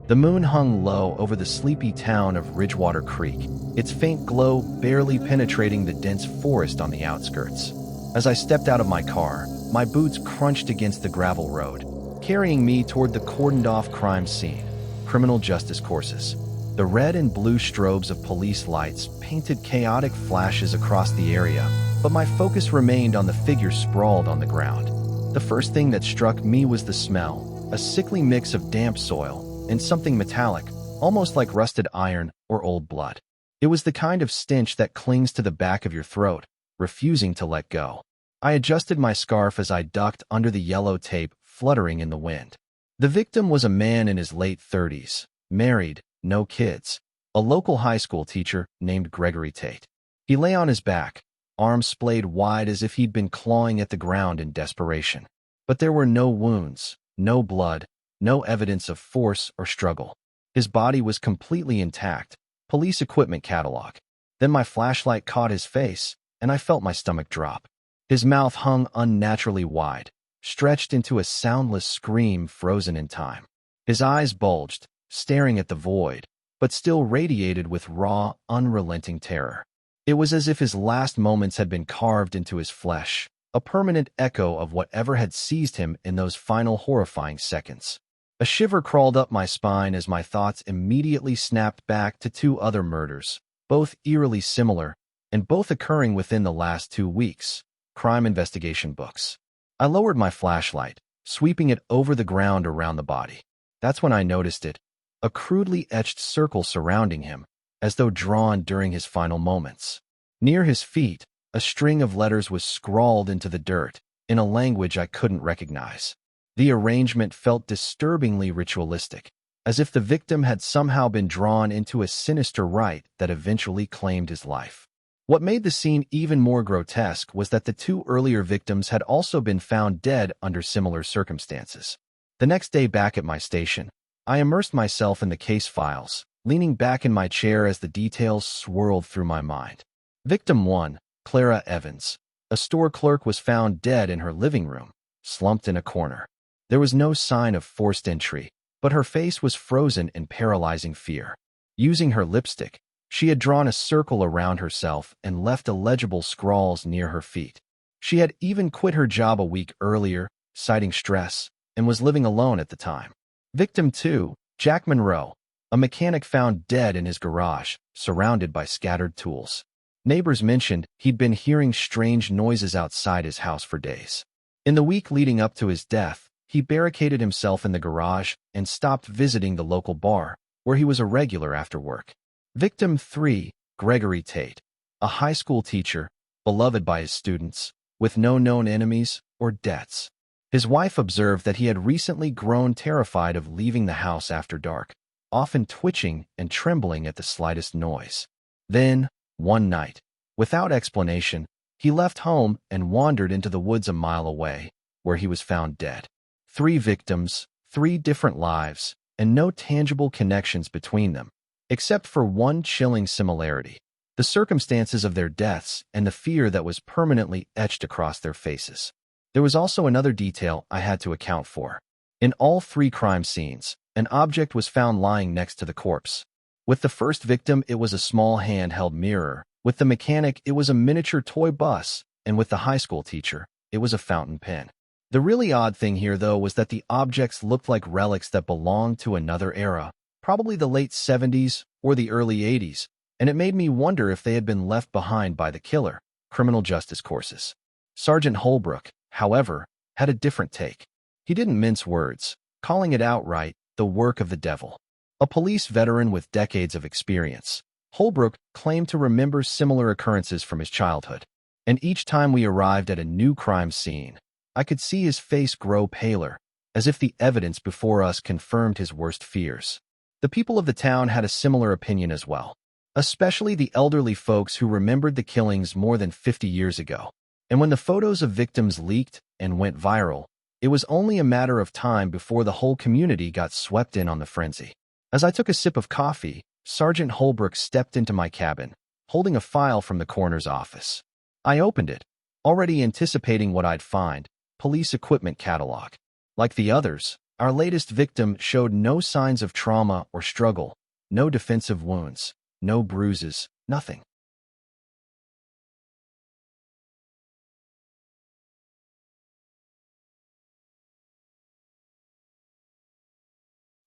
The moon hung low over the sleepy town of Ridgewater Creek, its faint glow barely penetrating the dense forest on the outskirts. As I stepped out of my car, my boots crunched against the gravel road, carrying me toward the cordoned-off crime scene. Criminal justice courses. The red and blue strobes of police lights painted chaotic flashes across the area, but my focus remained on the figure sprawled on the ground. The first thing that struck me was the smell, a sickly mix of damp soil and something metallic, almost like rusted iron or old blood. It was the kind of stench that clings to the back of your throat, refusing to let go. I adjusted my scarf as I ducked under the yellow tape fluttering in the wind. The victim was a man in his late 30s, married, no kids, a local high school teacher named Gregory Tate. He lay on his back, arms splayed wide as if he'd been clawing at the ground in desperation. But there were no wounds, no blood, no evidence of force or struggle. His body was completely intact, police equipment catalog. Then my flashlight caught his face, and I felt my stomach drop. His mouth hung unnaturally wide, stretched into a soundless scream frozen in time. His eyes bulged, staring at the void, but still radiated with raw, unrelenting terror. It was as if his last moments had been carved into his flesh, a permanent echo of whatever had seized him in those final horrifying seconds. A shiver crawled up my spine as my thoughts immediately snapped back to two other murders, both eerily similar, and both occurring within the last 2 weeks. Crime investigation books. I lowered my flashlight, sweeping it over the ground around the body. That's when I noticed it, a crudely etched circle surrounding him, as though drawn during his final moments. Near his feet, a string of letters was scrawled into the dirt, in a language I couldn't recognize. The arrangement felt disturbingly ritualistic, as if the victim had somehow been drawn into a sinister rite that eventually claimed his life. What made the scene even more grotesque was that the 2 earlier victims had also been found dead under similar circumstances. The next day back at my station, I immersed myself in the case files, leaning back in my chair as the details swirled through my mind. Victim 1, Clara Evans, a store clerk, was found dead in her living room, slumped in a corner. There was no sign of forced entry, but her face was frozen in paralyzing fear. Using her lipstick, she had drawn a circle around herself and left illegible scrawls near her feet. She had even quit her job a week earlier, citing stress, and was living alone at the time. Victim 2, Jack Monroe, a mechanic, found dead in his garage, surrounded by scattered tools. Neighbors mentioned he'd been hearing strange noises outside his house for days. In the week leading up to his death, he barricaded himself in the garage and stopped visiting the local bar, where he was a regular after work. Victim 3, Gregory Tate, a high school teacher, beloved by his students, with no known enemies or debts. His wife observed that he had recently grown terrified of leaving the house after dark, often twitching and trembling at the slightest noise. Then, one night, without explanation, he left home and wandered into the woods a mile away, where he was found dead. 3 victims, 3 different lives, and no tangible connections between them, except for one chilling similarity: the circumstances of their deaths and the fear that was permanently etched across their faces. There was also another detail I had to account for. In all 3 crime scenes, an object was found lying next to the corpse. With the first victim, it was a small handheld mirror. With the mechanic, it was a miniature toy bus. And with the high school teacher, it was a fountain pen. The really odd thing here, though, was that the objects looked like relics that belonged to another era, probably the late 70s or the early 80s, and it made me wonder if they had been left behind by the killer. Criminal justice courses. Sergeant Holbrook, however, had a different take. He didn't mince words, calling it outright the work of the devil. A police veteran with decades of experience, Holbrook claimed to remember similar occurrences from his childhood. And each time we arrived at a new crime scene, I could see his face grow paler, as if the evidence before us confirmed his worst fears. The people of the town had a similar opinion as well, especially the elderly folks who remembered the killings more than 50 years ago. And when the photos of victims leaked and went viral, it was only a matter of time before the whole community got swept in on the frenzy. As I took a sip of coffee, Sergeant Holbrook stepped into my cabin, holding a file from the coroner's office. I opened it, already anticipating what I'd find: police equipment catalog. Like the others, Our latest victim showed no signs of trauma or struggle, no defensive wounds, no bruises, nothing.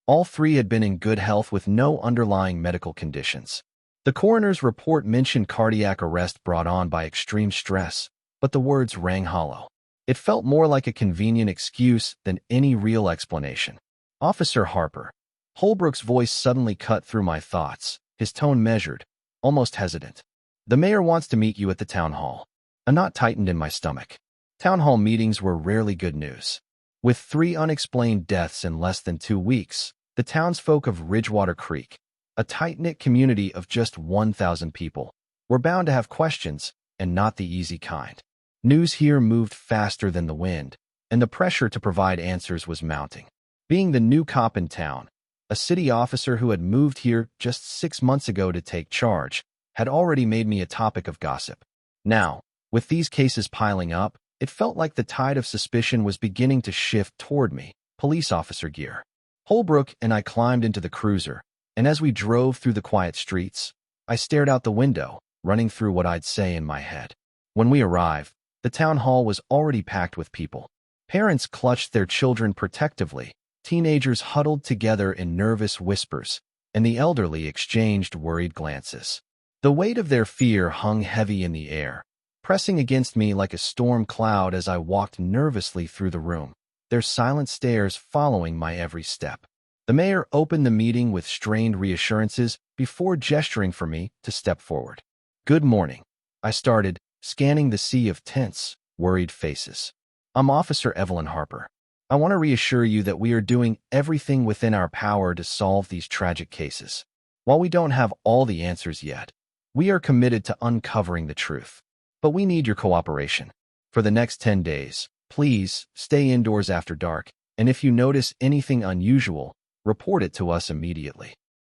All three had been in good health with no underlying medical conditions. The coroner's report mentioned cardiac arrest brought on by extreme stress, but the words rang hollow. It felt more like a convenient excuse than any real explanation. Officer Harper. Holbrook's voice suddenly cut through my thoughts, his tone measured, almost hesitant. The mayor wants to meet you at the town hall. A knot tightened in my stomach. Town hall meetings were rarely good news. With 3 unexplained deaths in less than 2 weeks, the townsfolk of Ridgewater Creek, a tight-knit community of just 1,000 people, were bound to have questions, and not the easy kind. News here moved faster than the wind, and the pressure to provide answers was mounting. Being the new cop in town, a city officer who had moved here just 6 months ago to take charge, had already made me a topic of gossip. Now, with these cases piling up, it felt like the tide of suspicion was beginning to shift toward me, police officer gear. Holbrook and I climbed into the cruiser, and as we drove through the quiet streets, I stared out the window, running through what I'd say in my head. When we arrived, the town hall was already packed with people. Parents clutched their children protectively, teenagers huddled together in nervous whispers, and the elderly exchanged worried glances. The weight of their fear hung heavy in the air, pressing against me like a storm cloud as I walked nervously through the room, their silent stares following my every step. The mayor opened the meeting with strained reassurances before gesturing for me to step forward. "Good morning," I started, scanning the sea of tense, worried faces. "I'm Officer Evelyn Harper. I want to reassure you that we are doing everything within our power to solve these tragic cases. While we don't have all the answers yet, we are committed to uncovering the truth. But we need your cooperation. For the next 10 days, please stay indoors after dark, and if you notice anything unusual, report it to us immediately."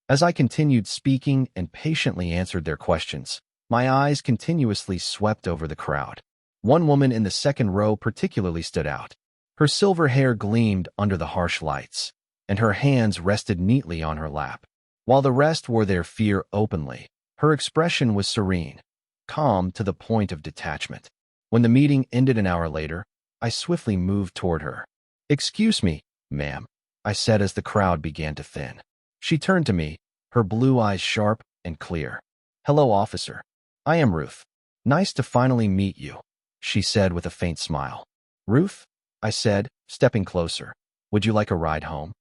As I continued speaking and patiently answered their questions, my eyes continuously swept over the crowd. One woman in the second row particularly stood out. Her silver hair gleamed under the harsh lights, and her hands rested neatly on her lap. While the rest wore their fear openly, her expression was serene, calm to the point of detachment. When the meeting ended an hour later, I swiftly moved toward her. "Excuse me, ma'am," I said as the crowd began to thin. She turned to me, her blue eyes sharp and clear. "Hello, officer. I am Ruth. Nice to finally meet you," she said with a faint smile. "Ruth?" I said, stepping closer. "Would you like a ride home?"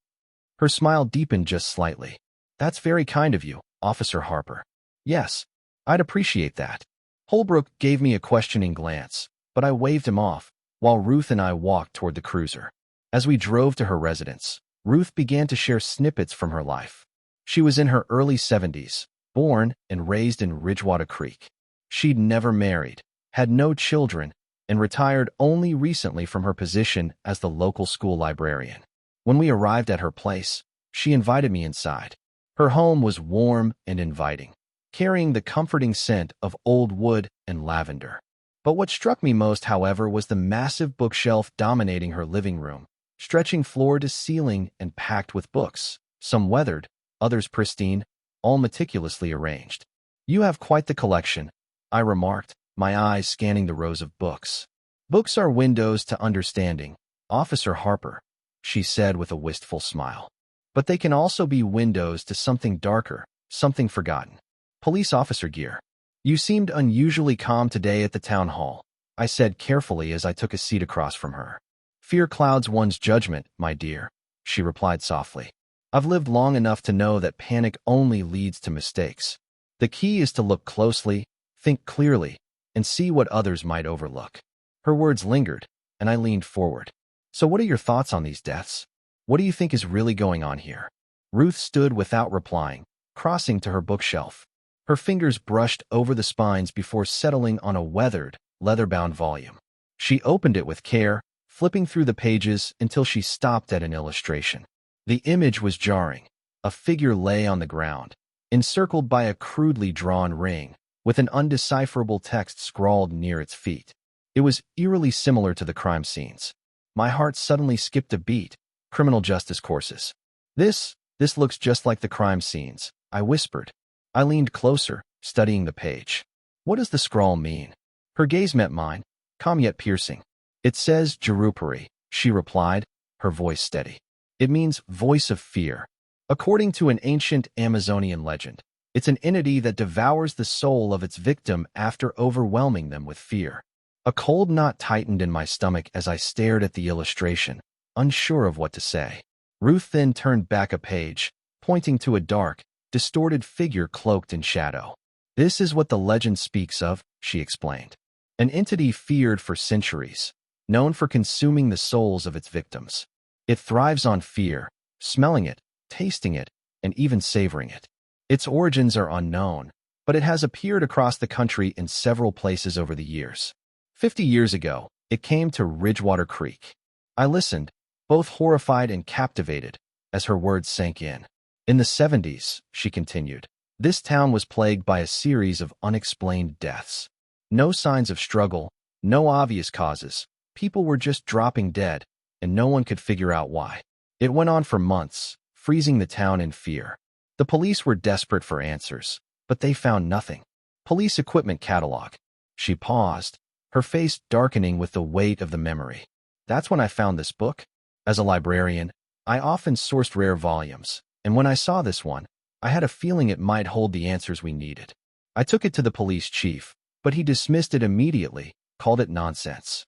Her smile deepened just slightly. "That's very kind of you, Officer Harper." "Yes, I'd appreciate that." Holbrook gave me a questioning glance, but I waved him off, while Ruth and I walked toward the cruiser. As we drove to her residence, Ruth began to share snippets from her life. She was in her early 70s, born and raised in Ridgewater Creek. She'd never married, had no children, and retired only recently from her position as the local school librarian. When we arrived at her place, she invited me inside. Her home was warm and inviting, carrying the comforting scent of old wood and lavender. But what struck me most, however, was the massive bookshelf dominating her living room, stretching floor to ceiling and packed with books, some weathered, others pristine, all meticulously arranged. "You have quite the collection," I remarked, my eyes scanning the rows of books. "Books are windows to understanding, Officer Harper," she said with a wistful smile. "But they can also be windows to something darker, something forgotten." "Police officer gear. You seemed unusually calm today at the town hall," I said carefully as I took a seat across from her. "Fear clouds one's judgment, my dear," she replied softly. "I've lived long enough to know that panic only leads to mistakes. The key is to look closely, think clearly, and see what others might overlook." Her words lingered, and I leaned forward. "So what are your thoughts on these deaths? What do you think is really going on here?" Ruth stood without replying, crossing to her bookshelf. Her fingers brushed over the spines before settling on a weathered, leather-bound volume. She opened it with care, flipping through the pages until she stopped at an illustration. The image was jarring. A figure lay on the ground, encircled by a crudely drawn ring, with an undecipherable text scrawled near its feet. It was eerily similar to the crime scenes. My heart suddenly skipped a beat, criminal justice courses. This looks just like the crime scenes, I whispered. I leaned closer, studying the page. What does the scrawl mean? Her gaze met mine, calm yet piercing. It says Jerupari, she replied, her voice steady. It means voice of fear. According to an ancient Amazonian legend, it's an entity that devours the soul of its victim after overwhelming them with fear. A cold knot tightened in my stomach as I stared at the illustration, unsure of what to say. Ruth then turned back a page, pointing to a dark, distorted figure cloaked in shadow. This is what the legend speaks of, she explained. An entity feared for centuries, known for consuming the souls of its victims. It thrives on fear, smelling it, tasting it, and even savoring it. Its origins are unknown, but it has appeared across the country in several places over the years. 50 years ago, it came to Ridgewater Creek. I listened, both horrified and captivated, as her words sank in. In the 70s, she continued, this town was plagued by a series of unexplained deaths. No signs of struggle, no obvious causes. People were just dropping dead, and no one could figure out why. It went on for months, freezing the town in fear. The police were desperate for answers, but they found nothing. Police equipment catalog. She paused, her face darkening with the weight of the memory. That's when I found this book. As a librarian, I often sourced rare volumes, and when I saw this one, I had a feeling it might hold the answers we needed. I took it to the police chief, but he dismissed it immediately, called it nonsense.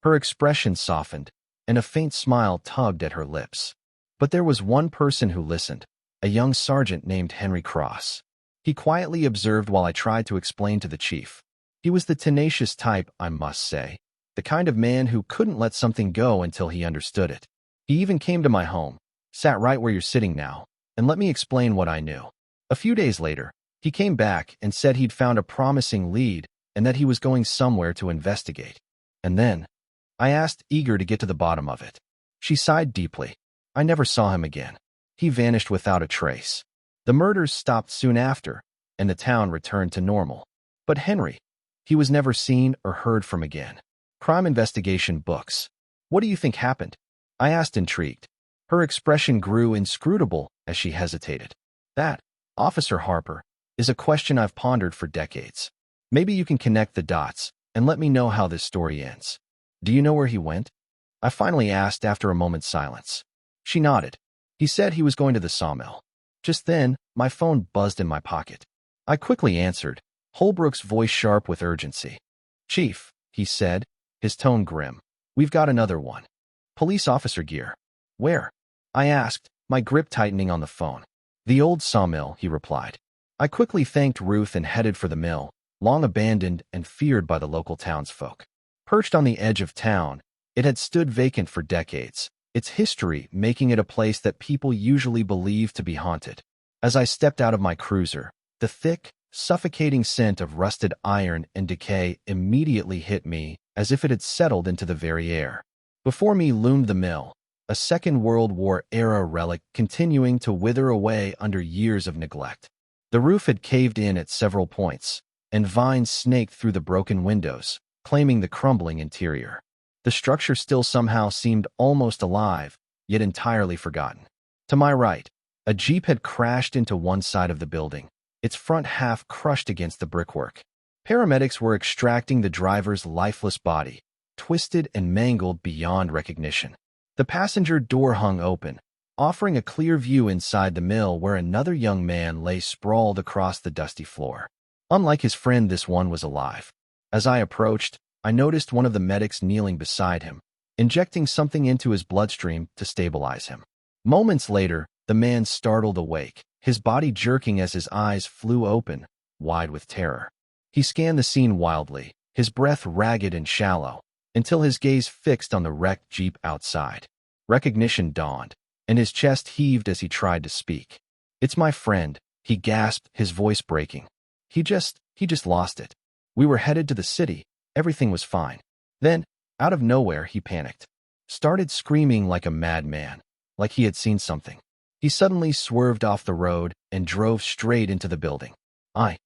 Her expression softened, and a faint smile tugged at her lips. But there was one person who listened, a young sergeant named Henry Cross. He quietly observed while I tried to explain to the chief. He was the tenacious type, I must say, the kind of man who couldn't let something go until he understood it. He even came to my home, sat right where you're sitting now, and let me explain what I knew. A few days later, he came back and said he'd found a promising lead and that he was going somewhere to investigate. And then, I asked, eager to get to the bottom of it. She sighed deeply. I never saw him again. He vanished without a trace. The murders stopped soon after, and the town returned to normal. But Henry, he was never seen or heard from again. Crime investigation books. What do you think happened? I asked, intrigued. Her expression grew inscrutable as she hesitated. That, Officer Harper, is a question I've pondered for decades. Maybe you can connect the dots and let me know how this story ends. Do you know where he went? I finally asked after a moment's silence. She nodded. He said he was going to the sawmill. Just then, my phone buzzed in my pocket. I quickly answered, Holbrook's voice sharp with urgency. Chief, he said, his tone grim. We've got another one. Police officer gear. Where? I asked, my grip tightening on the phone. The old sawmill, he replied. I quickly thanked Ruth and headed for the mill, long abandoned and feared by the local townsfolk. Perched on the edge of town, it had stood vacant for decades, its history making it a place that people usually believe to be haunted. As I stepped out of my cruiser, the thick, suffocating scent of rusted iron and decay immediately hit me as if it had settled into the very air. Before me loomed the mill, a Second World War-era relic continuing to wither away under years of neglect. The roof had caved in at several points, and vines snaked through the broken windows, claiming the crumbling interior. The structure still somehow seemed almost alive, yet entirely forgotten. To my right, a jeep had crashed into one side of the building, its front half crushed against the brickwork. Paramedics were extracting the driver's lifeless body, twisted and mangled beyond recognition. The passenger door hung open, offering a clear view inside the mill where another young man lay sprawled across the dusty floor. Unlike his friend, this one was alive. As I approached, I noticed one of the medics kneeling beside him, injecting something into his bloodstream to stabilize him. Moments later, the man startled awake, his body jerking as his eyes flew open, wide with terror. He scanned the scene wildly, his breath ragged and shallow, until his gaze fixed on the wrecked jeep outside. Recognition dawned, and his chest heaved as he tried to speak. It's my friend, he gasped, his voice breaking. He just lost it. We were headed to the city, everything was fine. Then, out of nowhere, he panicked. Started screaming like a madman, like he had seen something. He suddenly swerved off the road and drove straight into the building. I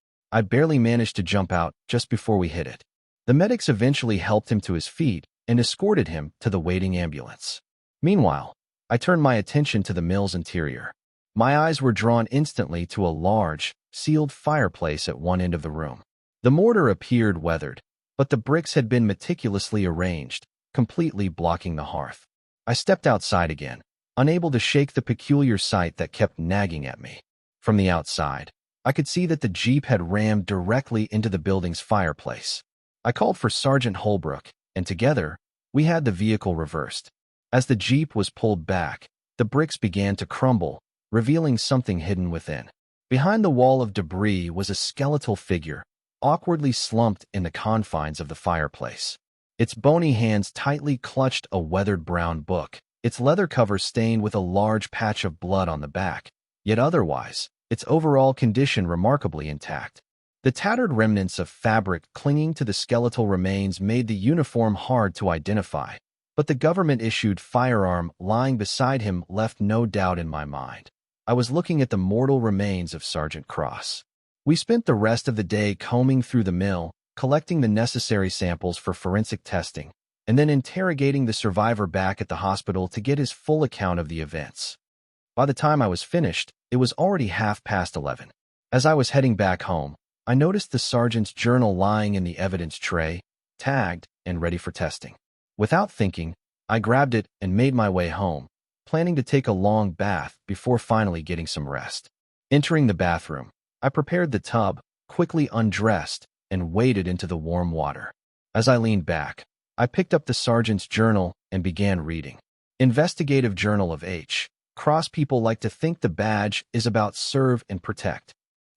barely managed to jump out just before we hit it. The medics eventually helped him to his feet and escorted him to the waiting ambulance. Meanwhile, I turned my attention to the mill's interior. My eyes were drawn instantly to a large, sealed fireplace at one end of the room. The mortar appeared weathered, but the bricks had been meticulously arranged, completely blocking the hearth. I stepped outside again, unable to shake the peculiar sight that kept nagging at me. From the outside, I could see that the Jeep had rammed directly into the building's fireplace. I called for Sergeant Holbrook, and together, we had the vehicle reversed. As the Jeep was pulled back, the bricks began to crumble, revealing something hidden within. Behind the wall of debris was a skeletal figure, awkwardly slumped in the confines of the fireplace. Its bony hands tightly clutched a weathered brown book, its leather cover stained with a large patch of blood on the back, yet otherwise, its overall condition remarkably intact. The tattered remnants of fabric clinging to the skeletal remains made the uniform hard to identify, but the government-issued firearm lying beside him left no doubt in my mind. I was looking at the mortal remains of Sergeant Cross. We spent the rest of the day combing through the mill, collecting the necessary samples for forensic testing, and then interrogating the survivor back at the hospital to get his full account of the events. By the time I was finished, it was already 11:30. As I was heading back home, I noticed the sergeant's journal lying in the evidence tray, tagged and ready for testing. Without thinking, I grabbed it and made my way home, planning to take a long bath before finally getting some rest. Entering the bathroom, I prepared the tub, quickly undressed, and waded into the warm water. As I leaned back, I picked up the sergeant's journal and began reading. Investigative Journal of H. Cross. People like to think the badge is about serve and protect.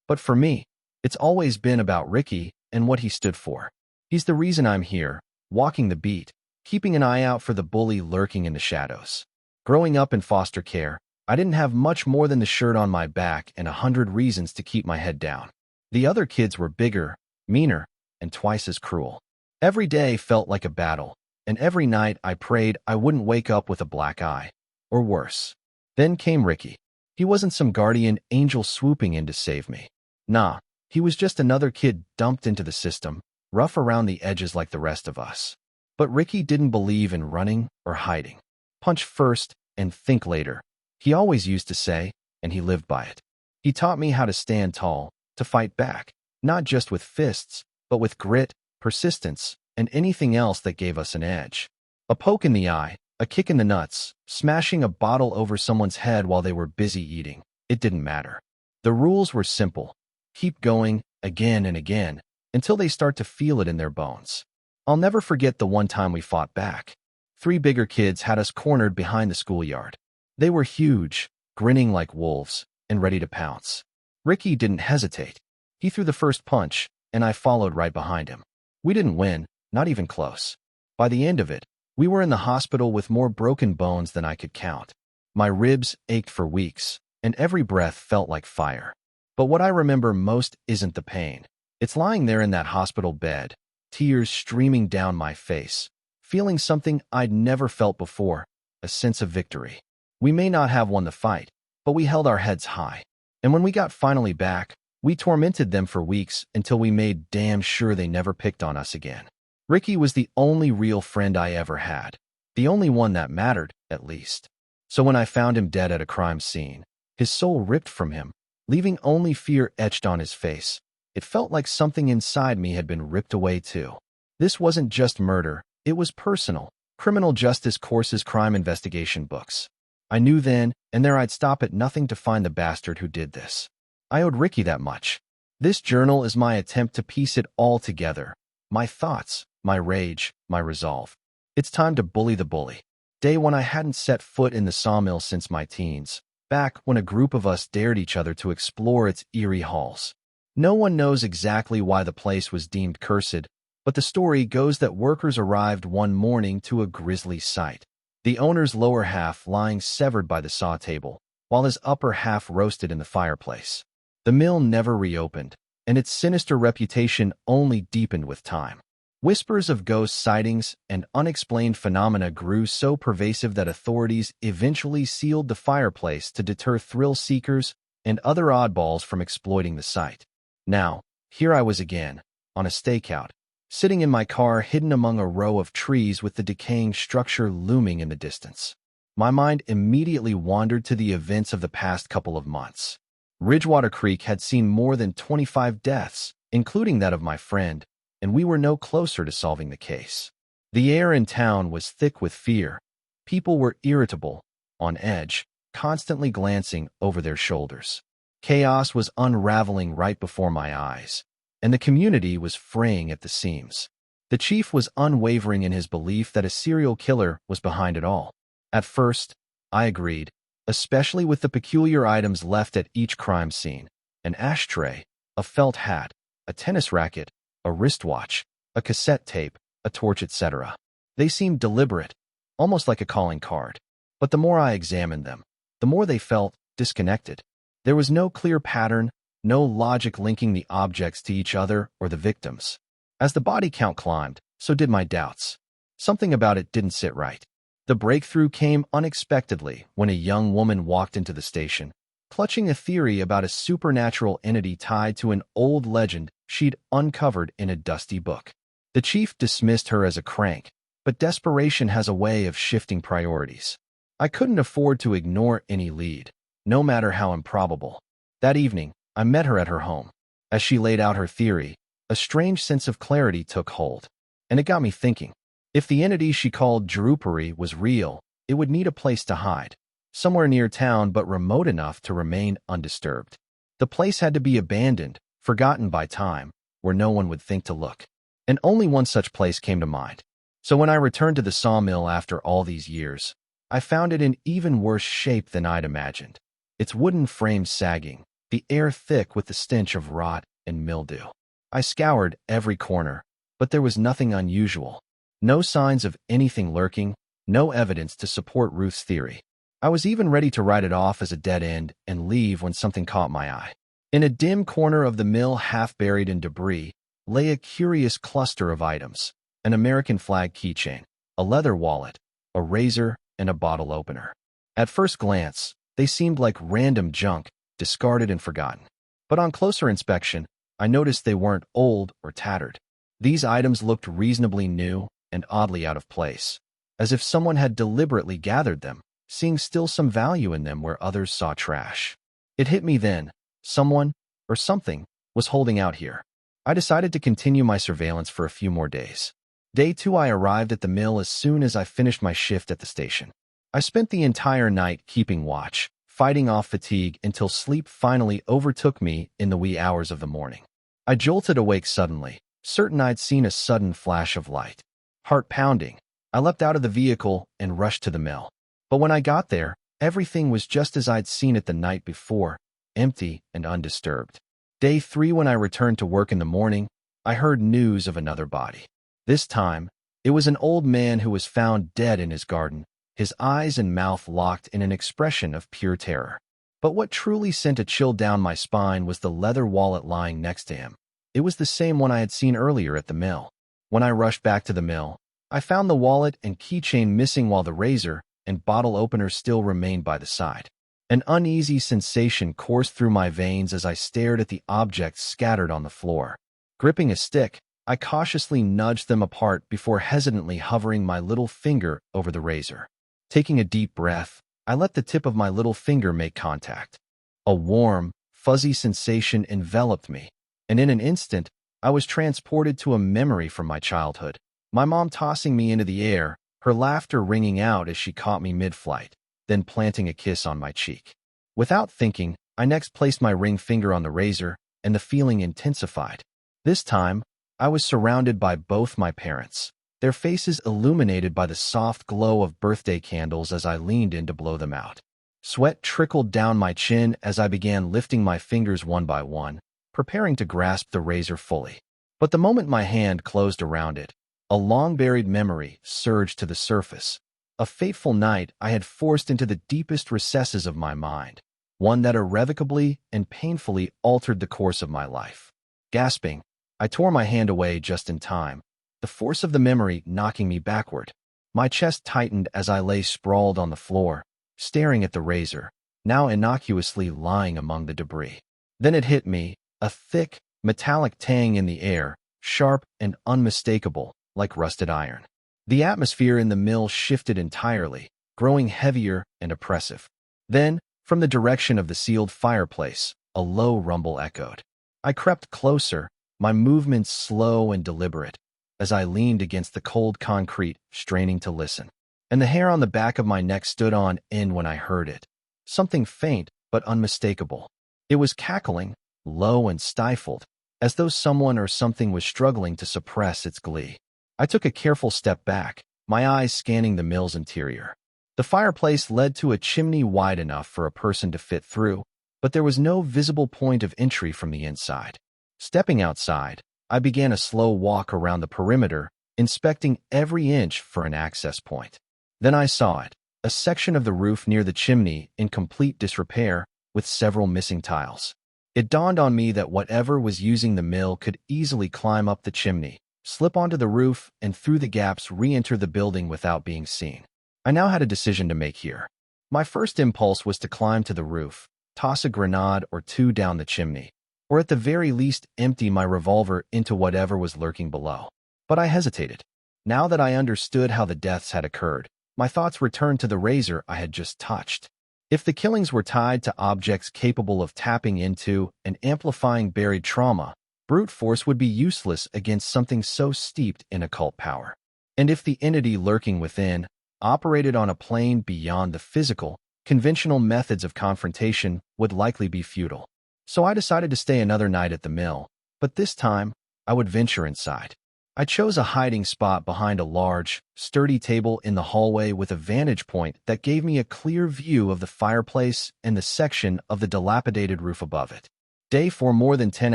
But for me, it's always been about Ricky and what he stood for. He's the reason I'm here, walking the beat, keeping an eye out for the bully lurking in the shadows. Growing up in foster care, I didn't have much more than the shirt on my back and 100 reasons to keep my head down. The other kids were bigger, meaner, and twice as cruel. Every day felt like a battle, and every night I prayed I wouldn't wake up with a black eye, or worse. Then came Ricky. He wasn't some guardian angel swooping in to save me. Nah, he was just another kid dumped into the system, rough around the edges like the rest of us. But Ricky didn't believe in running or hiding. Punch first and think later, he always used to say, and he lived by it. He taught me how to stand tall, to fight back, not just with fists, but with grit, persistence, and anything else that gave us an edge. A poke in the eye, a kick in the nuts, smashing a bottle over someone's head while they were busy eating. It didn't matter. The rules were simple. Keep going, again and again, until they start to feel it in their bones. I'll never forget the one time we fought back. 3 bigger kids had us cornered behind the schoolyard. They were huge, grinning like wolves, and ready to pounce. Ricky didn't hesitate. He threw the first punch, and I followed right behind him. We didn't win, not even close. By the end of it, we were in the hospital with more broken bones than I could count. My ribs ached for weeks, and every breath felt like fire. But what I remember most isn't the pain. It's lying there in that hospital bed, tears streaming down my face, feeling something I'd never felt before, a sense of victory. We may not have won the fight, but we held our heads high. And when we got finally back, we tormented them for weeks until we made damn sure they never picked on us again. Ricky was the only real friend I ever had. The only one that mattered, at least. So when I found him dead at a crime scene, his soul ripped from him, leaving only fear etched on his face, it felt like something inside me had been ripped away too. This wasn't just murder, it was personal. Criminal justice courses, crime investigation books. I knew then and there I'd stop at nothing to find the bastard who did this. I owed Ricky that much. This journal is my attempt to piece it all together. My thoughts, my rage, my resolve. It's time to bully the bully. Day when I hadn't set foot in the sawmill since my teens. Back when a group of us dared each other to explore its eerie halls. No one knows exactly why the place was deemed cursed, but the story goes that workers arrived one morning to a grisly sight. The owner's lower half lying severed by the saw table, while his upper half roasted in the fireplace. The mill never reopened, and its sinister reputation only deepened with time. Whispers of ghost sightings and unexplained phenomena grew so pervasive that authorities eventually sealed the fireplace to deter thrill seekers and other oddballs from exploiting the site. Now, here I was again, on a stakeout, sitting in my car hidden among a row of trees with the decaying structure looming in the distance. My mind immediately wandered to the events of the past couple of months. Ridgewater Creek had seen more than 25 deaths, including that of my friend, and we were no closer to solving the case. The air in town was thick with fear. People were irritable, on edge, constantly glancing over their shoulders. Chaos was unraveling right before my eyes, and the community was fraying at the seams. The chief was unwavering in his belief that a serial killer was behind it all. At first, I agreed, especially with the peculiar items left at each crime scene: an ashtray, a felt hat, a tennis racket, a wristwatch, a cassette tape, a torch, etc. They seemed deliberate, almost like a calling card. But the more I examined them, the more they felt disconnected. There was no clear pattern, no logic linking the objects to each other or the victims. As the body count climbed, so did my doubts. Something about it didn't sit right. The breakthrough came unexpectedly when a young woman walked into the station, clutching a theory about a supernatural entity tied to an old legend she'd uncovered in a dusty book. The chief dismissed her as a crank, but desperation has a way of shifting priorities. I couldn't afford to ignore any lead, no matter how improbable. That evening, I met her at her home. As she laid out her theory, a strange sense of clarity took hold, and it got me thinking. If the entity she called Drupari was real, it would need a place to hide, somewhere near town but remote enough to remain undisturbed. The place had to be abandoned, forgotten by time, where no one would think to look. And only one such place came to mind. So when I returned to the sawmill after all these years, I found it in even worse shape than I'd imagined. Its wooden frame sagging, the air thick with the stench of rot and mildew. I scoured every corner, but there was nothing unusual. No signs of anything lurking, no evidence to support Ruth's theory. I was even ready to write it off as a dead end and leave when something caught my eye. In a dim corner of the mill, half buried in debris, lay a curious cluster of items: an American flag keychain, a leather wallet, a razor, and a bottle opener. At first glance, they seemed like random junk, discarded and forgotten. But on closer inspection, I noticed they weren't old or tattered. These items looked reasonably new and oddly out of place, as if someone had deliberately gathered them, seeing still some value in them where others saw trash. It hit me then. Someone, or something, was holding out here. I decided to continue my surveillance for a few more days. Day 2, I arrived at the mill as soon as I finished my shift at the station. I spent the entire night keeping watch, fighting off fatigue until sleep finally overtook me in the wee hours of the morning. I jolted awake suddenly, certain I'd seen a sudden flash of light. Heart pounding, I leapt out of the vehicle and rushed to the mill. But when I got there, everything was just as I'd seen it the night before, empty and undisturbed. Day 3, when I returned to work in the morning, I heard news of another body. This time, it was an old man who was found dead in his garden, his eyes and mouth locked in an expression of pure terror. But what truly sent a chill down my spine was the leather wallet lying next to him. It was the same one I had seen earlier at the mill. When I rushed back to the mill, I found the wallet and keychain missing while the razor and bottle opener still remained by the side. An uneasy sensation coursed through my veins as I stared at the objects scattered on the floor. Gripping a stick, I cautiously nudged them apart before hesitantly hovering my little finger over the razor. Taking a deep breath, I let the tip of my little finger make contact. A warm, fuzzy sensation enveloped me, and in an instant, I was transported to a memory from my childhood. My mom tossing me into the air, her laughter ringing out as she caught me mid-flight, then planting a kiss on my cheek. Without thinking, I next placed my ring finger on the razor, and the feeling intensified. This time, I was surrounded by both my parents, their faces illuminated by the soft glow of birthday candles as I leaned in to blow them out. Sweat trickled down my chin as I began lifting my fingers one by one, preparing to grasp the razor fully. But the moment my hand closed around it, a long-buried memory surged to the surface. A fateful night I had forced into the deepest recesses of my mind, one that irrevocably and painfully altered the course of my life. Gasping, I tore my hand away just in time, the force of the memory knocking me backward. My chest tightened as I lay sprawled on the floor, staring at the razor, now innocuously lying among the debris. Then it hit me, a thick, metallic tang in the air, sharp and unmistakable, like rusted iron. The atmosphere in the mill shifted entirely, growing heavier and oppressive. Then, from the direction of the sealed fireplace, a low rumble echoed. I crept closer, my movements slow and deliberate, as I leaned against the cold concrete, straining to listen. And the hair on the back of my neck stood on end when I heard it. Something faint but unmistakable. It was cackling, low and stifled, as though someone or something was struggling to suppress its glee. I took a careful step back, my eyes scanning the mill's interior. The fireplace led to a chimney wide enough for a person to fit through, but there was no visible point of entry from the inside. Stepping outside, I began a slow walk around the perimeter, inspecting every inch for an access point. Then I saw it, a section of the roof near the chimney in complete disrepair, with several missing tiles. It dawned on me that whatever was using the mill could easily climb up the chimney, slip onto the roof, and through the gaps re-enter the building without being seen. I now had a decision to make here. My first impulse was to climb to the roof, toss a grenade or two down the chimney, or at the very least empty my revolver into whatever was lurking below. But I hesitated. Now that I understood how the deaths had occurred, my thoughts returned to the razor I had just touched. If the killings were tied to objects capable of tapping into and amplifying buried trauma, brute force would be useless against something so steeped in occult power. And if the entity lurking within operated on a plane beyond the physical, conventional methods of confrontation would likely be futile. So I decided to stay another night at the mill, but this time I would venture inside. I chose a hiding spot behind a large, sturdy table in the hallway with a vantage point that gave me a clear view of the fireplace and the section of the dilapidated roof above it. Day for more than 10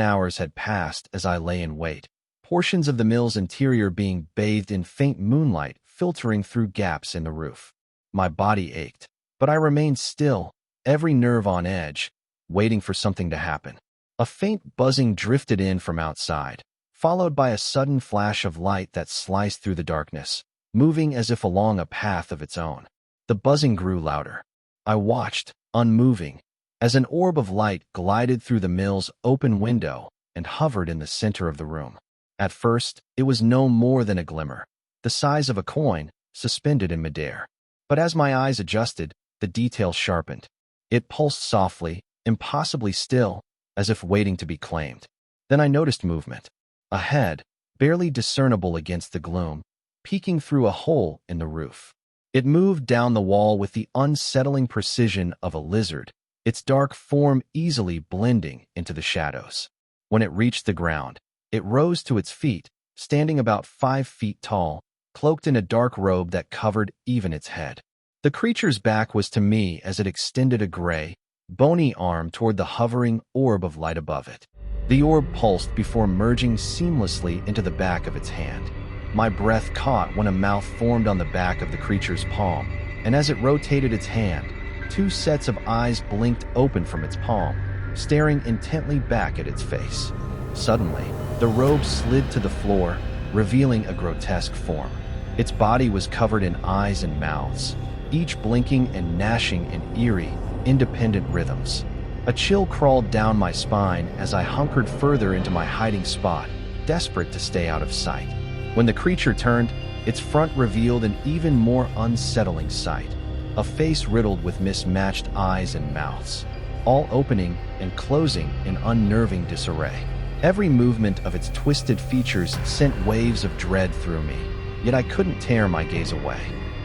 hours had passed as I lay in wait, portions of the mill's interior being bathed in faint moonlight filtering through gaps in the roof. My body ached, but I remained still, every nerve on edge, waiting for something to happen. A faint buzzing drifted in from outside, followed by a sudden flash of light that sliced through the darkness, moving as if along a path of its own. The buzzing grew louder. I watched, unmoving, as an orb of light glided through the mill's open window and hovered in the center of the room. At first, it was no more than a glimmer, the size of a coin, suspended in midair. But as my eyes adjusted, the detail sharpened. It pulsed softly, impossibly still, as if waiting to be claimed. Then I noticed movement. A head, barely discernible against the gloom, peeking through a hole in the roof. It moved down the wall with the unsettling precision of a lizard, its dark form easily blending into the shadows. When it reached the ground, it rose to its feet, standing about 5 feet tall, cloaked in a dark robe that covered even its head. The creature's back was to me as it extended a gray, bony arm toward the hovering orb of light above it. The orb pulsed before merging seamlessly into the back of its hand. My breath caught when a mouth formed on the back of the creature's palm, and as it rotated its hand, 2 sets of eyes blinked open from its palm, staring intently back at its face. Suddenly, the robe slid to the floor, revealing a grotesque form. Its body was covered in eyes and mouths, each blinking and gnashing in eerie, independent rhythms. A chill crawled down my spine as I hunkered further into my hiding spot, desperate to stay out of sight. When the creature turned, its front revealed an even more unsettling sight. A face riddled with mismatched eyes and mouths, all opening and closing in unnerving disarray. Every movement of its twisted features sent waves of dread through me, yet I couldn't tear my gaze away.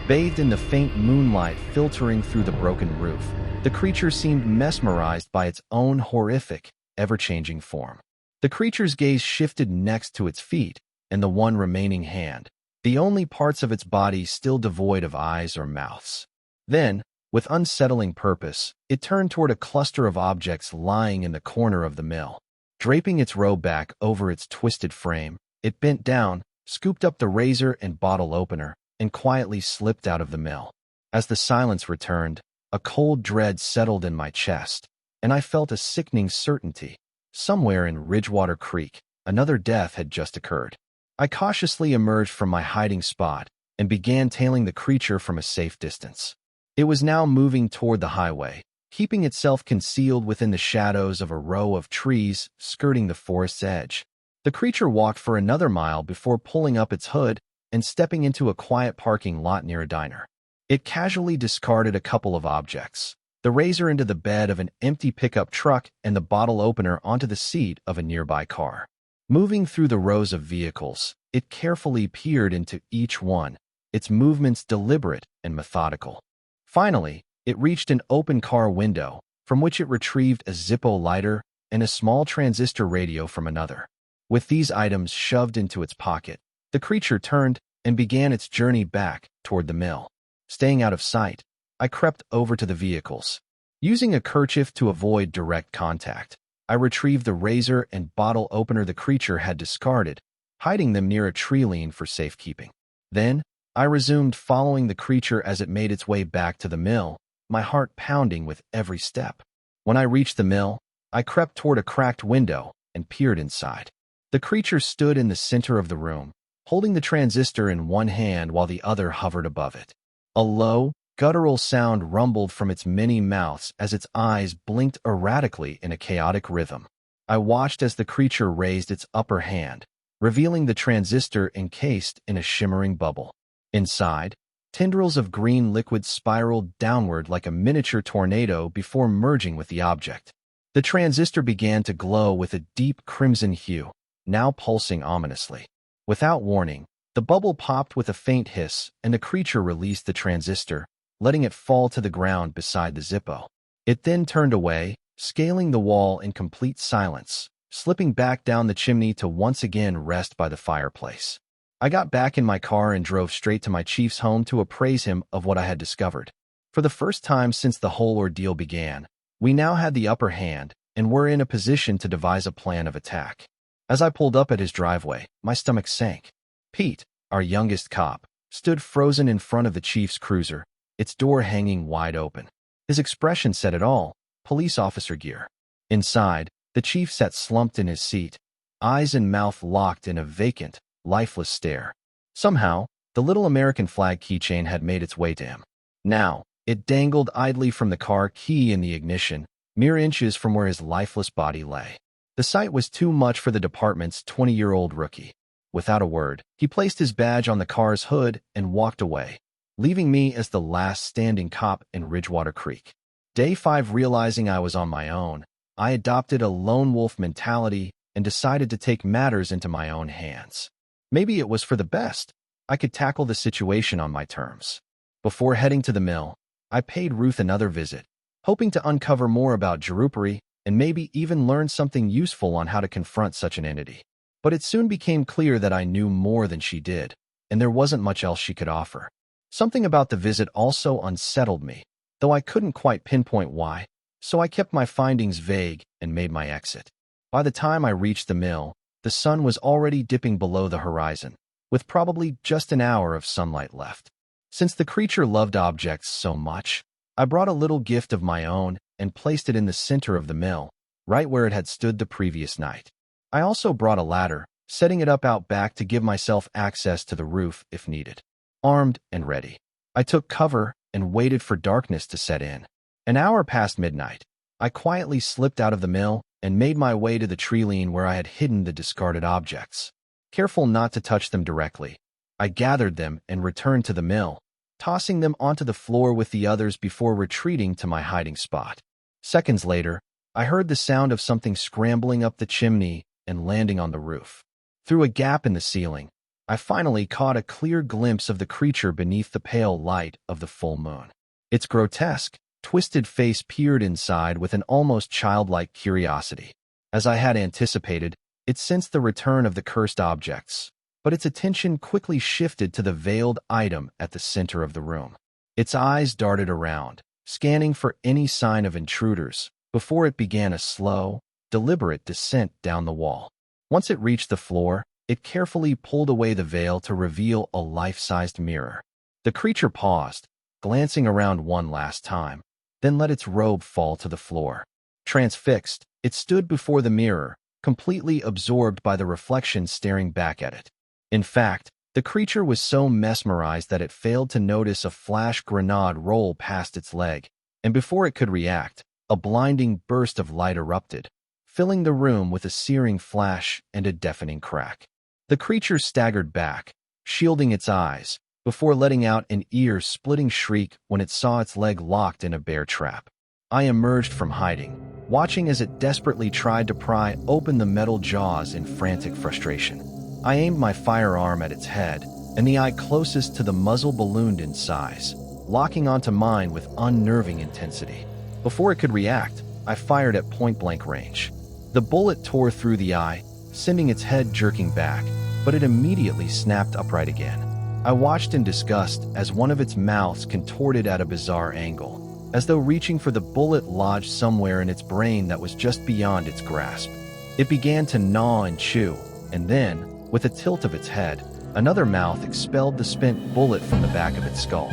Bathed in the faint moonlight filtering through the broken roof, the creature seemed mesmerized by its own horrific, ever-changing form. The creature's gaze shifted next to its feet and the one remaining hand, the only parts of its body still devoid of eyes or mouths. Then, with unsettling purpose, it turned toward a cluster of objects lying in the corner of the mill. Draping its robe back over its twisted frame, it bent down, scooped up the razor and bottle opener, and quietly slipped out of the mill. As the silence returned, a cold dread settled in my chest, and I felt a sickening certainty. Somewhere in Ridgewater Creek, another death had just occurred. I cautiously emerged from my hiding spot and began tailing the creature from a safe distance. It was now moving toward the highway, keeping itself concealed within the shadows of a row of trees skirting the forest's edge. The creature walked for another mile before pulling up its hood and stepping into a quiet parking lot near a diner. It casually discarded a couple of objects, the razor into the bed of an empty pickup truck and the bottle opener onto the seat of a nearby car. Moving through the rows of vehicles, it carefully peered into each one, its movements deliberate and methodical. Finally, it reached an open car window, from which it retrieved a Zippo lighter and a small transistor radio from another. With these items shoved into its pocket, the creature turned and began its journey back toward the mill. Staying out of sight, I crept over to the vehicles. Using a kerchief to avoid direct contact, I retrieved the razor and bottle opener the creature had discarded, hiding them near a tree lean for safekeeping. Then, I resumed following the creature as it made its way back to the mill, my heart pounding with every step. When I reached the mill, I crept toward a cracked window and peered inside. The creature stood in the center of the room, holding the transistor in one hand while the other hovered above it. A low, guttural sound rumbled from its many mouths as its eyes blinked erratically in a chaotic rhythm. I watched as the creature raised its upper hand, revealing the transistor encased in a shimmering bubble. Inside, tendrils of green liquid spiraled downward like a miniature tornado before merging with the object. The transistor began to glow with a deep crimson hue, now pulsing ominously. Without warning, the bubble popped with a faint hiss, and the creature released the transistor, letting it fall to the ground beside the Zippo. It then turned away, scaling the wall in complete silence, slipping back down the chimney to once again rest by the fireplace. I got back in my car and drove straight to my chief's home to appraise him of what I had discovered. For the first time since the whole ordeal began, we now had the upper hand and were in a position to devise a plan of attack. As I pulled up at his driveway, my stomach sank. Pete, our youngest cop, stood frozen in front of the chief's cruiser, its door hanging wide open. His expression said it all, police officer gear. Inside, the chief sat slumped in his seat, eyes and mouth locked in a vacant, lifeless stare. Somehow, the little American flag keychain had made its way to him. Now, it dangled idly from the car key in the ignition, mere inches from where his lifeless body lay. The sight was too much for the department's 20-year-old rookie. Without a word, he placed his badge on the car's hood and walked away, leaving me as the last standing cop in Ridgewater Creek. Day 5, realizing I was on my own, I adopted a lone wolf mentality and decided to take matters into my own hands. Maybe it was for the best. I could tackle the situation on my terms. Before heading to the mill, I paid Ruth another visit, hoping to uncover more about Jerupery and maybe even learn something useful on how to confront such an entity. But it soon became clear that I knew more than she did, and there wasn't much else she could offer. Something about the visit also unsettled me, though I couldn't quite pinpoint why, so I kept my findings vague and made my exit. By the time I reached the mill, the sun was already dipping below the horizon, with probably just an hour of sunlight left. Since the creature loved objects so much, I brought a little gift of my own and placed it in the center of the mill, right where it had stood the previous night. I also brought a ladder, setting it up out back to give myself access to the roof if needed. Armed and ready, I took cover and waited for darkness to set in. An hour past midnight, I quietly slipped out of the mill and made my way to the tree lean where I had hidden the discarded objects. Careful not to touch them directly, I gathered them and returned to the mill, tossing them onto the floor with the others before retreating to my hiding spot. Seconds later, I heard the sound of something scrambling up the chimney and landing on the roof. Through a gap in the ceiling, I finally caught a clear glimpse of the creature beneath the pale light of the full moon. Its grotesque, twisted face peered inside with an almost childlike curiosity. As I had anticipated, it sensed the return of the cursed objects, but its attention quickly shifted to the veiled item at the center of the room. Its eyes darted around, scanning for any sign of intruders, before it began a slow, deliberate descent down the wall. Once it reached the floor, it carefully pulled away the veil to reveal a life-sized mirror. The creature paused, glancing around one last time, then let its robe fall to the floor. Transfixed, it stood before the mirror, completely absorbed by the reflection staring back at it. In fact, the creature was so mesmerized that it failed to notice a flash grenade roll past its leg, and before it could react, a blinding burst of light erupted, filling the room with a searing flash and a deafening crack. The creature staggered back, shielding its eyes, before letting out an ear-splitting shriek when it saw its leg locked in a bear trap. I emerged from hiding, watching as it desperately tried to pry open the metal jaws in frantic frustration. I aimed my firearm at its head, and the eye closest to the muzzle ballooned in size, locking onto mine with unnerving intensity. Before it could react, I fired at point-blank range. The bullet tore through the eye, sending its head jerking back, but it immediately snapped upright again. I watched in disgust as one of its mouths contorted at a bizarre angle, as though reaching for the bullet lodged somewhere in its brain that was just beyond its grasp. It began to gnaw and chew, and then, with a tilt of its head, another mouth expelled the spent bullet from the back of its skull.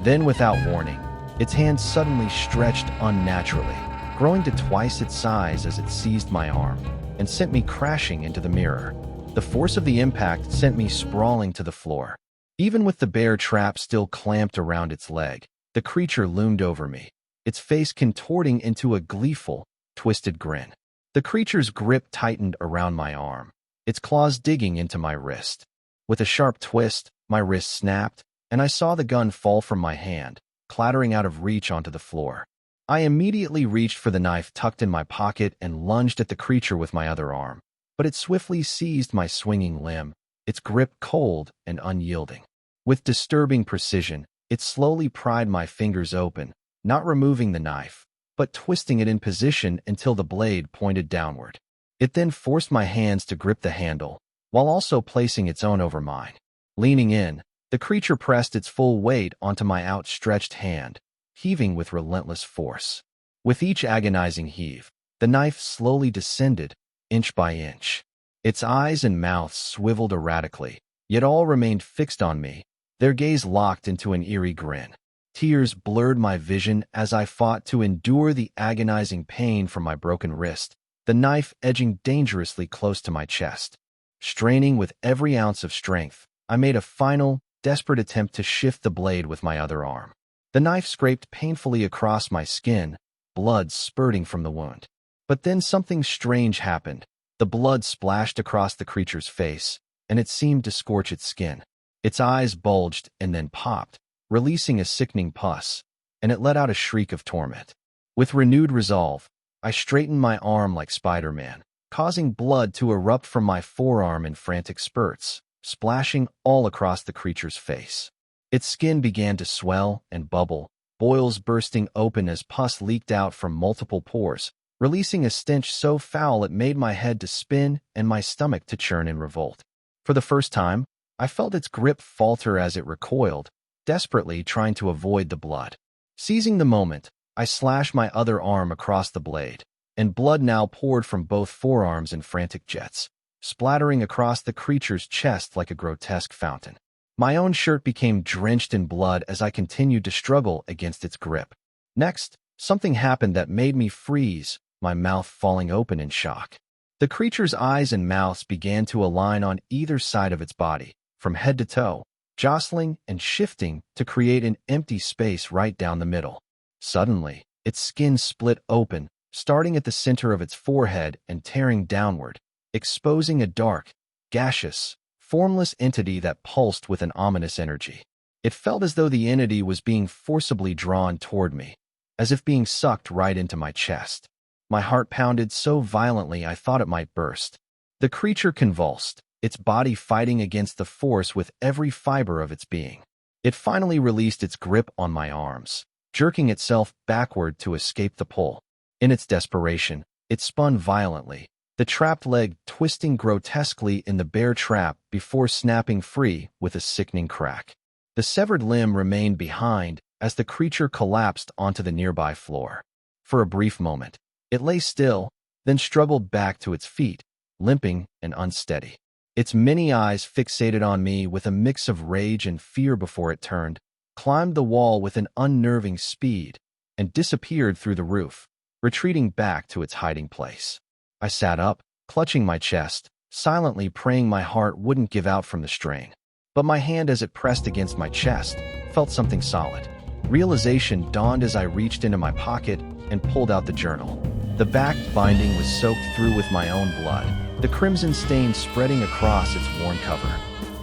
Then, without warning, its hand suddenly stretched unnaturally, growing to twice its size as it seized my arm, and sent me crashing into the mirror. The force of the impact sent me sprawling to the floor. Even with the bear trap still clamped around its leg, the creature loomed over me, its face contorting into a gleeful, twisted grin. The creature's grip tightened around my arm, its claws digging into my wrist. With a sharp twist, my wrist snapped, and I saw the gun fall from my hand, clattering out of reach onto the floor. I immediately reached for the knife tucked in my pocket and lunged at the creature with my other arm, but it swiftly seized my swinging limb, its grip cold and unyielding. With disturbing precision, it slowly pried my fingers open, not removing the knife, but twisting it in position until the blade pointed downward. It then forced my hands to grip the handle, while also placing its own over mine. Leaning in, the creature pressed its full weight onto my outstretched hand, heaving with relentless force. With each agonizing heave, the knife slowly descended, inch by inch. Its eyes and mouth swiveled erratically, yet all remained fixed on me, their gaze locked into an eerie grin. Tears blurred my vision as I fought to endure the agonizing pain from my broken wrist, the knife edging dangerously close to my chest. Straining with every ounce of strength, I made a final, desperate attempt to shift the blade with my other arm. The knife scraped painfully across my skin, blood spurting from the wound. But then something strange happened. The blood splashed across the creature's face, and it seemed to scorch its skin. Its eyes bulged and then popped, releasing a sickening pus, and it let out a shriek of torment. With renewed resolve, I straightened my arm like Spider-Man, causing blood to erupt from my forearm in frantic spurts, splashing all across the creature's face. Its skin began to swell and bubble, boils bursting open as pus leaked out from multiple pores, releasing a stench so foul it made my head to spin and my stomach to churn in revolt. For the first time, I felt its grip falter as it recoiled, desperately trying to avoid the blood. Seizing the moment, I slashed my other arm across the blade, and blood now poured from both forearms in frantic jets, splattering across the creature's chest like a grotesque fountain. My own shirt became drenched in blood as I continued to struggle against its grip. Next, something happened that made me freeze, my mouth falling open in shock. The creature's eyes and mouths began to align on either side of its body, from head to toe, jostling and shifting to create an empty space right down the middle. Suddenly, its skin split open, starting at the center of its forehead and tearing downward, exposing a dark, gaseous, formless entity that pulsed with an ominous energy. It felt as though the entity was being forcibly drawn toward me, as if being sucked right into my chest. My heart pounded so violently I thought it might burst. The creature convulsed, its body fighting against the force with every fiber of its being. It finally released its grip on my arms, jerking itself backward to escape the pull. In its desperation, it spun violently, the trapped leg twisting grotesquely in the bear trap before snapping free with a sickening crack. The severed limb remained behind as the creature collapsed onto the nearby floor. For a brief moment, it lay still, then struggled back to its feet, limping and unsteady. Its many eyes fixated on me with a mix of rage and fear before it turned, climbed the wall with an unnerving speed, and disappeared through the roof, retreating back to its hiding place. I sat up, clutching my chest, silently praying my heart wouldn't give out from the strain. But my hand as it pressed against my chest felt something solid. Realization dawned as I reached into my pocket and pulled out the journal. The back binding was soaked through with my own blood, the crimson stain spreading across its worn cover.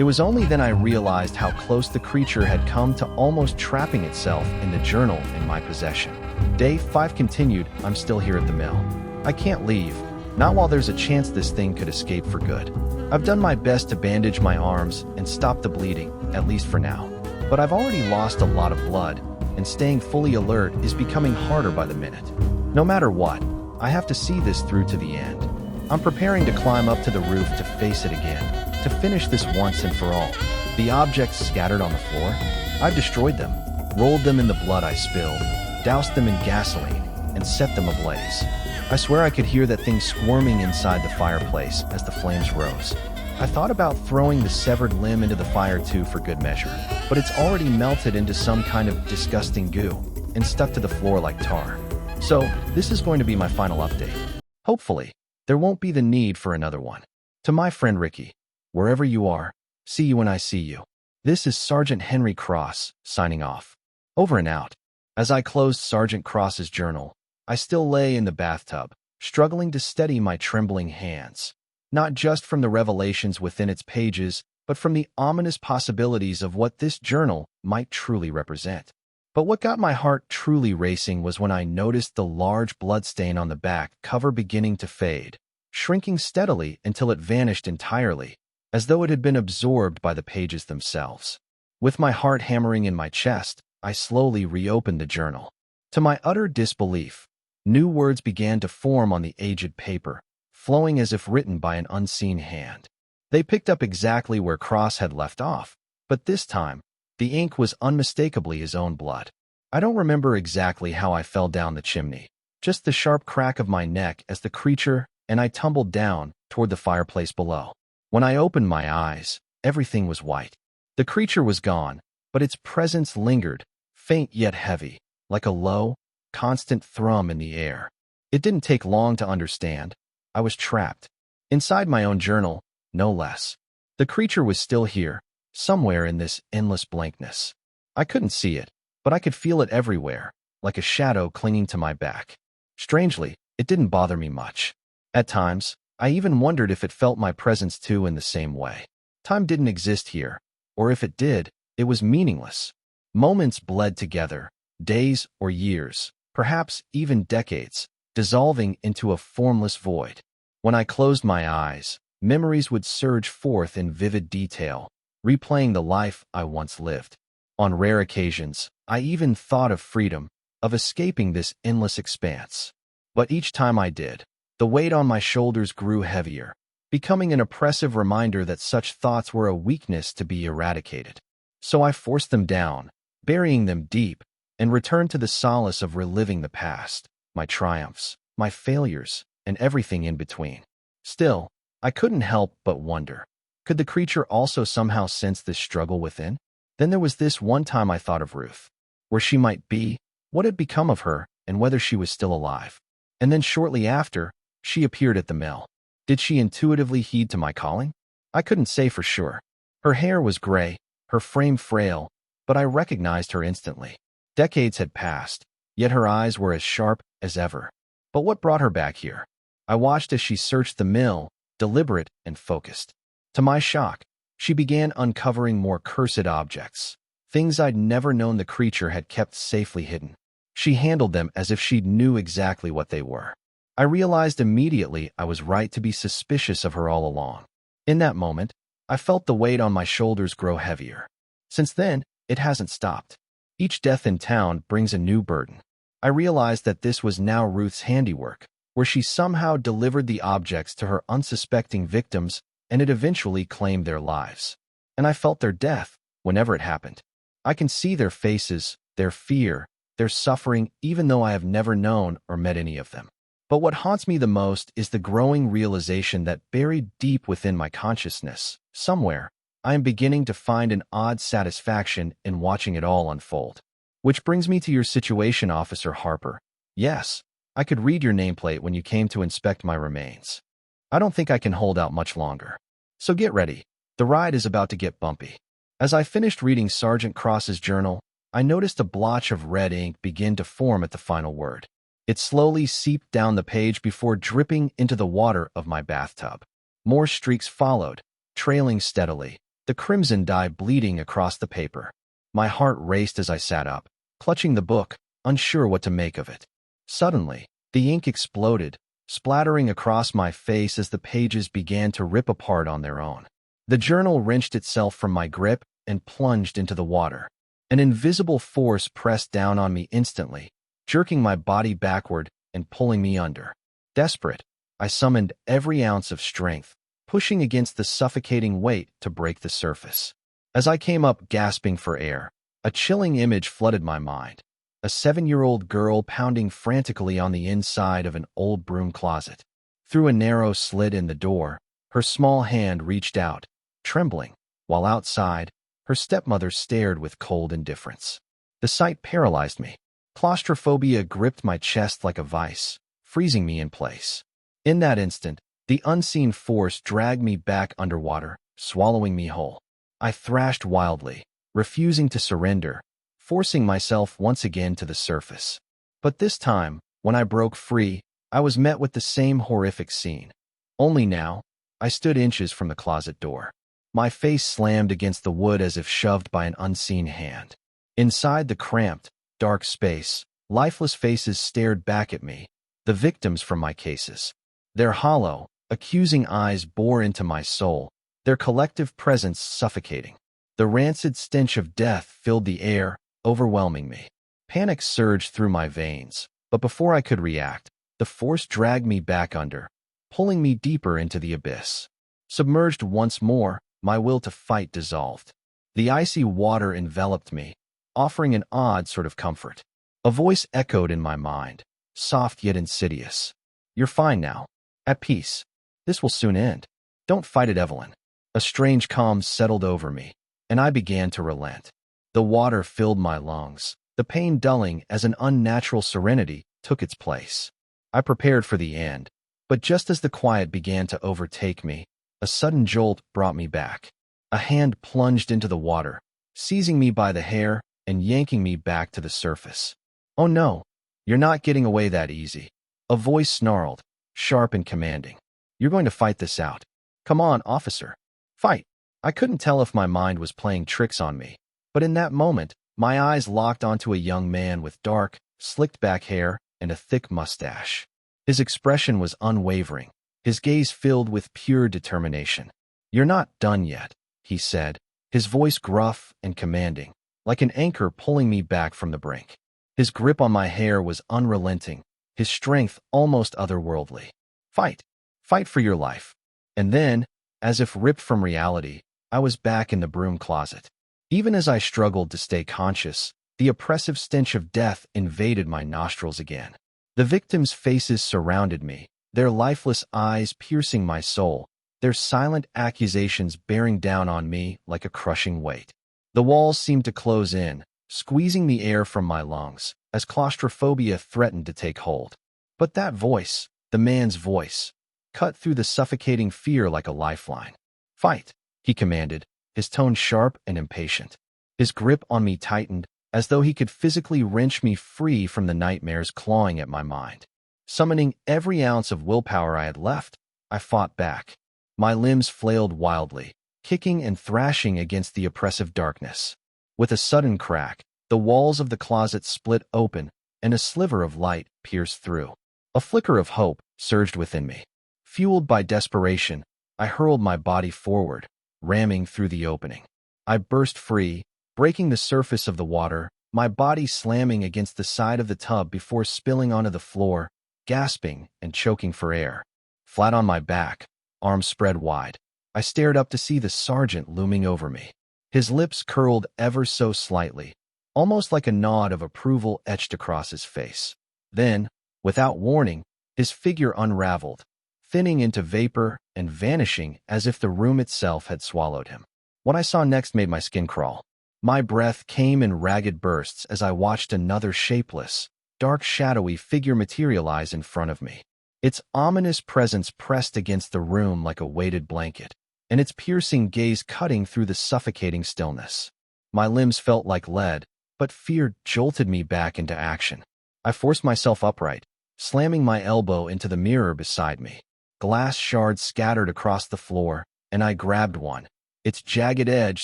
It was only then I realized how close the creature had come to almost trapping itself in the journal in my possession. Day 5 continued. I'm still here at the mill. I can't leave, not while there's a chance this thing could escape for good. I've done my best to bandage my arms and stop the bleeding, at least for now. But I've already lost a lot of blood, and staying fully alert is becoming harder by the minute. No matter what, I have to see this through to the end. I'm preparing to climb up to the roof to face it again, to finish this once and for all. The objects scattered on the floor, I've destroyed them, rolled them in the blood I spilled, doused them in gasoline, and set them ablaze. I swear I could hear that thing squirming inside the fireplace as the flames rose. I thought about throwing the severed limb into the fire too for good measure, but it's already melted into some kind of disgusting goo and stuck to the floor like tar. So, this is going to be my final update. Hopefully, there won't be the need for another one. To my friend Ricky, wherever you are, see you when I see you. This is Sergeant Henry Cross, signing off. Over and out. As I closed Sergeant Cross's journal, I still lay in the bathtub, struggling to steady my trembling hands. Not just from the revelations within its pages, but from the ominous possibilities of what this journal might truly represent. But what got my heart truly racing was when I noticed the large bloodstain on the back cover beginning to fade, shrinking steadily until it vanished entirely, as though it had been absorbed by the pages themselves. With my heart hammering in my chest, I slowly reopened the journal. To my utter disbelief, new words began to form on the aged paper, flowing as if written by an unseen hand. They picked up exactly where Cross had left off, but this time, the ink was unmistakably his own blood. I don't remember exactly how I fell down the chimney, just the sharp crack of my neck as the creature and I tumbled down toward the fireplace below. When I opened my eyes, everything was white. The creature was gone, but its presence lingered, faint yet heavy, like a low, constant thrum in the air. It didn't take long to understand. I was trapped. Inside my own journal, no less. The creature was still here, somewhere in this endless blankness. I couldn't see it, but I could feel it everywhere, like a shadow clinging to my back. Strangely, it didn't bother me much. At times, I even wondered if it felt my presence too in the same way. Time didn't exist here, or if it did, it was meaningless. Moments bled together, days or years, perhaps even decades, dissolving into a formless void. When I closed my eyes, memories would surge forth in vivid detail, replaying the life I once lived. On rare occasions, I even thought of freedom, of escaping this endless expanse. But each time I did, the weight on my shoulders grew heavier, becoming an oppressive reminder that such thoughts were a weakness to be eradicated. So I forced them down, burying them deep, and returned to the solace of reliving the past, my triumphs, my failures, and everything in between. Still, I couldn't help but wonder. Could the creature also somehow sense this struggle within? Then there was this one time I thought of Ruth. Where she might be, what had become of her, and whether she was still alive. And then shortly after, she appeared at the mill. Did she intuitively heed to my calling? I couldn't say for sure. Her hair was gray, her frame frail, but I recognized her instantly. Decades had passed, yet her eyes were as sharp as ever. But what brought her back here? I watched as she searched the mill, deliberate and focused. To my shock, she began uncovering more cursed objects, things I'd never known the creature had kept safely hidden. She handled them as if she knew exactly what they were. I realized immediately I was right to be suspicious of her all along. In that moment, I felt the weight on my shoulders grow heavier. Since then, it hasn't stopped. Each death in town brings a new burden. I realized that this was now Ruth's handiwork, where she somehow delivered the objects to her unsuspecting victims and it eventually claimed their lives. And I felt their death, whenever it happened. I can see their faces, their fear, their suffering, even though I have never known or met any of them. But what haunts me the most is the growing realization that buried deep within my consciousness, somewhere, I am beginning to find an odd satisfaction in watching it all unfold. Which brings me to your situation, Officer Harper. Yes, I could read your nameplate when you came to inspect my remains. I don't think I can hold out much longer. So get ready. The ride is about to get bumpy. As I finished reading Sergeant Cross's journal, I noticed a blotch of red ink begin to form at the final word. It slowly seeped down the page before dripping into the water of my bathtub. More streaks followed, trailing steadily, the crimson dye bleeding across the paper. My heart raced as I sat up, clutching the book, unsure what to make of it. Suddenly, the ink exploded, splattering across my face as the pages began to rip apart on their own. The journal wrenched itself from my grip and plunged into the water. An invisible force pressed down on me instantly, jerking my body backward and pulling me under. Desperate, I summoned every ounce of strength, pushing against the suffocating weight to break the surface. As I came up gasping for air, a chilling image flooded my mind. A 7-year-old girl pounding frantically on the inside of an old broom closet. Through a narrow slit in the door, her small hand reached out, trembling, while outside, her stepmother stared with cold indifference. The sight paralyzed me. Claustrophobia gripped my chest like a vice, freezing me in place. In that instant, the unseen force dragged me back underwater, swallowing me whole. I thrashed wildly, refusing to surrender, forcing myself once again to the surface. But this time, when I broke free, I was met with the same horrific scene. Only now, I stood inches from the closet door. My face slammed against the wood as if shoved by an unseen hand. Inside the cramped, dark space, lifeless faces stared back at me, the victims from my cases. Their hollow, accusing eyes bore into my soul, their collective presence suffocating. The rancid stench of death filled the air, overwhelming me. Panic surged through my veins, but before I could react, the force dragged me back under, pulling me deeper into the abyss. Submerged once more, my will to fight dissolved. The icy water enveloped me, offering an odd sort of comfort. A voice echoed in my mind, soft yet insidious. "You're fine now. At peace. This will soon end. Don't fight it, Evelyn." A strange calm settled over me, and I began to relent. The water filled my lungs, the pain dulling as an unnatural serenity took its place. I prepared for the end, but just as the quiet began to overtake me, a sudden jolt brought me back. A hand plunged into the water, seizing me by the hair and yanking me back to the surface. "Oh no, you're not getting away that easy." A voice snarled, sharp and commanding. "You're going to fight this out. Come on, officer. Fight." I couldn't tell if my mind was playing tricks on me, but in that moment, my eyes locked onto a young man with dark, slicked-back hair and a thick mustache. His expression was unwavering, his gaze filled with pure determination. "You're not done yet," he said, his voice gruff and commanding, like an anchor pulling me back from the brink. His grip on my hair was unrelenting, his strength almost otherworldly. "Fight. Fight for your life." And then, as if ripped from reality, I was back in the broom closet. Even as I struggled to stay conscious, the oppressive stench of death invaded my nostrils again. The victims' faces surrounded me, their lifeless eyes piercing my soul, their silent accusations bearing down on me like a crushing weight. The walls seemed to close in, squeezing the air from my lungs, as claustrophobia threatened to take hold. But that voice, the man's voice, cut through the suffocating fear like a lifeline. "Fight," he commanded, his tone sharp and impatient. His grip on me tightened, as though he could physically wrench me free from the nightmares clawing at my mind. Summoning every ounce of willpower I had left, I fought back. My limbs flailed wildly, kicking and thrashing against the oppressive darkness. With a sudden crack, the walls of the closet split open, and a sliver of light pierced through. A flicker of hope surged within me. Fueled by desperation, I hurled my body forward, ramming through the opening. I burst free, breaking the surface of the water, my body slamming against the side of the tub before spilling onto the floor, gasping and choking for air. Flat on my back, arms spread wide, I stared up to see the sergeant looming over me. His lips curled ever so slightly, almost like a nod of approval etched across his face. Then, without warning, his figure unraveled, thinning into vapor and vanishing as if the room itself had swallowed him. What I saw next made my skin crawl. My breath came in ragged bursts as I watched another shapeless, dark shadowy figure materialize in front of me. Its ominous presence pressed against the room like a weighted blanket, and its piercing gaze cutting through the suffocating stillness. My limbs felt like lead, but fear jolted me back into action. I forced myself upright, slamming my elbow into the mirror beside me. Glass shards scattered across the floor, and I grabbed one, its jagged edge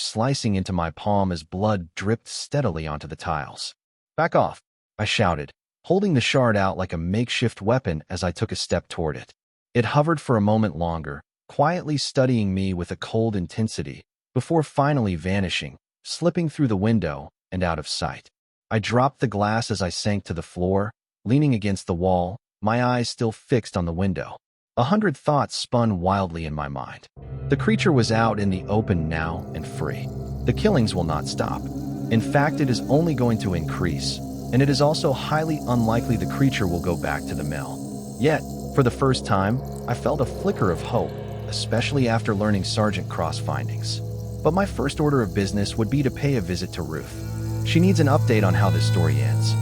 slicing into my palm as blood dripped steadily onto the tiles. "Back off," I shouted, holding the shard out like a makeshift weapon as I took a step toward it. It hovered for a moment longer, quietly studying me with a cold intensity, before finally vanishing, slipping through the window and out of sight. I dropped the glass as I sank to the floor, leaning against the wall, my eyes still fixed on the window. 100 thoughts spun wildly in my mind. The creature was out in the open now and free. The killings will not stop. In fact, it is only going to increase, and it is also highly unlikely the creature will go back to the mill. Yet, for the first time, I felt a flicker of hope, especially after learning Sergeant Cross' findings. But my first order of business would be to pay a visit to Ruth. She needs an update on how this story ends.